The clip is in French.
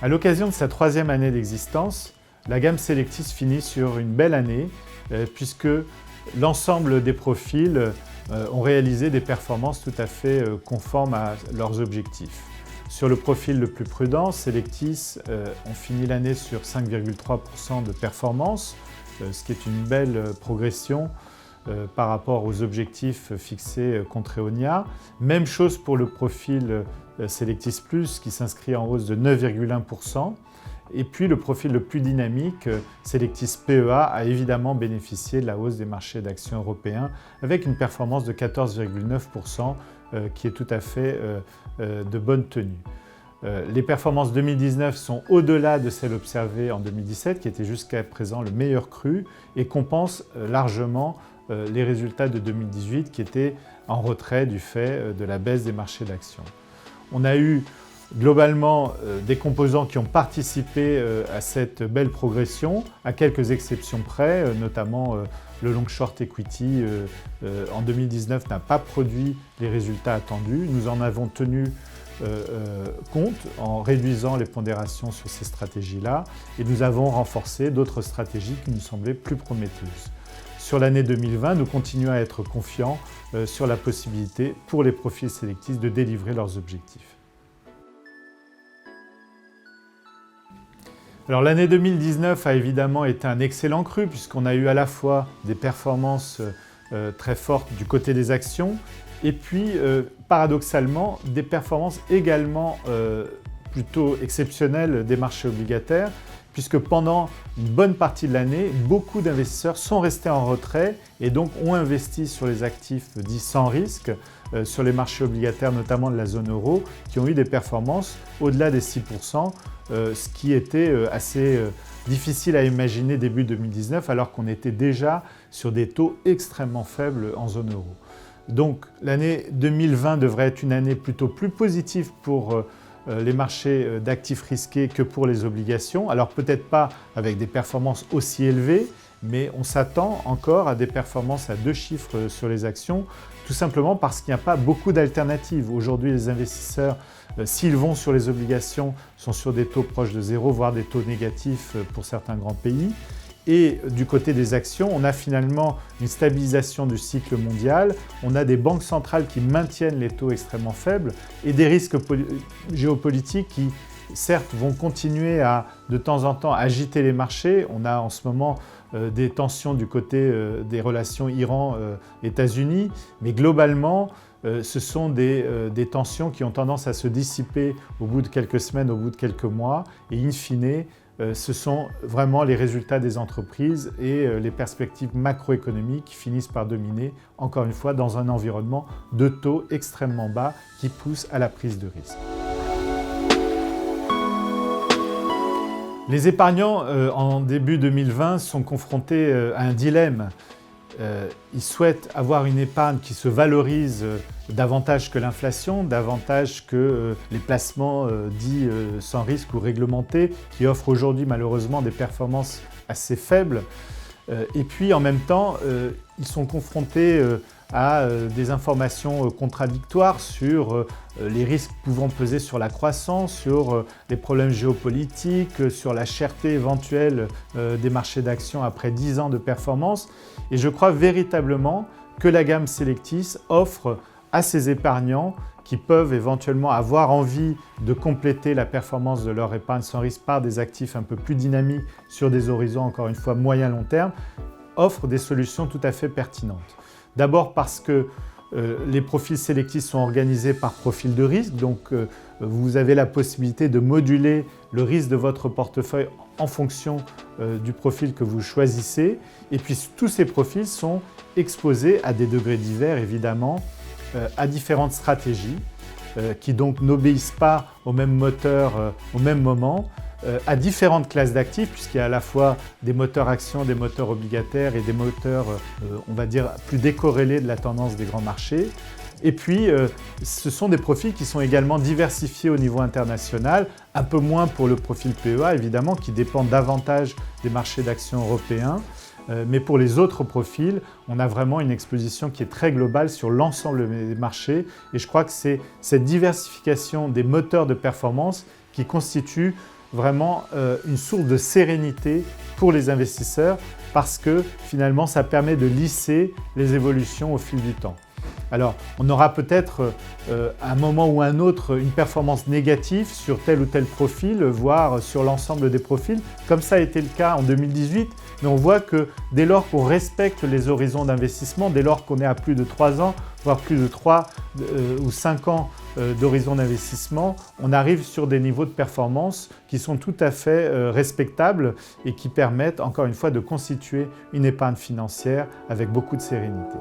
À l'occasion de sa 3e année d'existence, la gamme Selectis finit sur une belle année puisque l'ensemble des profils ont réalisé des performances tout à fait conformes à leurs objectifs. Sur le profil le plus prudent, Selectis ont fini l'année sur 5,3% de performance, ce qui est une belle progression par rapport aux objectifs fixés contre Eonia. Même chose pour le profil Selectis Plus qui s'inscrit en hausse de 9,1%. Et puis le profil le plus dynamique, Selectis PEA, a évidemment bénéficié de la hausse des marchés d'actions européens avec une performance de 14,9% qui est tout à fait de bonne tenue. Les performances 2019 sont au-delà de celles observées en 2017, qui était jusqu'à présent le meilleur cru, et compensent largement les résultats de 2018 qui étaient en retrait du fait de la baisse des marchés d'actions. On a eu globalement des composants qui ont participé à cette belle progression, à quelques exceptions près, notamment le long short equity en 2019 n'a pas produit les résultats attendus. Nous en avons tenu compte en réduisant les pondérations sur ces stratégies-là et nous avons renforcé d'autres stratégies qui nous semblaient plus prometteuses. Sur l'année 2020, nous continuons à être confiants sur la possibilité pour les profils Selectis de délivrer leurs objectifs. Alors l'année 2019 a évidemment été un excellent cru puisqu'on a eu à la fois des performances très fortes du côté des actions et puis paradoxalement des performances également plutôt exceptionnelles des marchés obligataires puisque pendant une bonne partie de l'année, beaucoup d'investisseurs sont restés en retrait et donc ont investi sur les actifs dits sans risque, sur les marchés obligataires notamment de la zone euro, qui ont eu des performances au-delà des 6%, ce qui était assez difficile à imaginer début 2019 alors qu'on était déjà sur des taux extrêmement faibles en zone euro. Donc l'année 2020 devrait être une année plutôt plus positive pour les marchés d'actifs risqués que pour les obligations. Alors peut-être pas avec des performances aussi élevées, mais on s'attend encore à des performances à 2 chiffres sur les actions, tout simplement parce qu'il n'y a pas beaucoup d'alternatives. Aujourd'hui, les investisseurs, s'ils vont sur les obligations, sont sur des taux proches de zéro, voire des taux négatifs pour certains grands pays. Et du côté des actions, on a finalement une stabilisation du cycle mondial, on a des banques centrales qui maintiennent les taux extrêmement faibles et des risques géopolitiques qui, certes, vont continuer à, de temps en temps, agiter les marchés. On a en ce moment des tensions du côté des relations Iran-États-Unis, mais globalement, ce sont des tensions qui ont tendance à se dissiper au bout de quelques semaines, au bout de quelques mois, et in fine, ce sont vraiment les résultats des entreprises et les perspectives macroéconomiques qui finissent par dominer, encore une fois, dans un environnement de taux extrêmement bas qui pousse à la prise de risque. Les épargnants, en début 2020, sont confrontés à un dilemme. Ils souhaitent avoir une épargne qui se valorise davantage que l'inflation, davantage que les placements dits sans risque ou réglementés, qui offrent aujourd'hui malheureusement des performances assez faibles. Et puis en même temps, ils sont confrontés à des informations contradictoires sur les risques pouvant peser sur la croissance, sur les problèmes géopolitiques, sur la cherté éventuelle des marchés d'actions après 10 ans de performance. Et je crois véritablement que la gamme Selectis offre à ces épargnants qui peuvent éventuellement avoir envie de compléter la performance de leur épargne sans risque par des actifs un peu plus dynamiques sur des horizons, encore une fois, moyen-long terme, offre des solutions tout à fait pertinentes. D'abord parce que les profils Selectis sont organisés par profil de risque, donc vous avez la possibilité de moduler le risque de votre portefeuille en fonction du profil que vous choisissez. Et puis tous ces profils sont exposés à des degrés divers, évidemment, à différentes stratégies qui donc n'obéissent pas au même moteur au même moment, à différentes classes d'actifs, puisqu'il y a à la fois des moteurs actions, des moteurs obligataires et des moteurs, on va dire, plus décorrélés de la tendance des grands marchés. Et puis, ce sont des profils qui sont également diversifiés au niveau international, un peu moins pour le profil PEA, évidemment, qui dépend davantage des marchés d'actions européens. Mais pour les autres profils, on a vraiment une exposition qui est très globale sur l'ensemble des marchés. Et je crois que c'est cette diversification des moteurs de performance qui constitue vraiment une source de sérénité pour les investisseurs parce que finalement ça permet de lisser les évolutions au fil du temps. Alors, on aura peut-être à un moment ou un autre une performance négative sur tel ou tel profil, voire sur l'ensemble des profils, comme ça a été le cas en 2018. Mais on voit que dès lors qu'on respecte les horizons d'investissement, dès lors qu'on est à plus de 3 ans, voire plus de 3 ou 5 ans d'horizon d'investissement, on arrive sur des niveaux de performance qui sont tout à fait respectables et qui permettent encore une fois de constituer une épargne financière avec beaucoup de sérénité.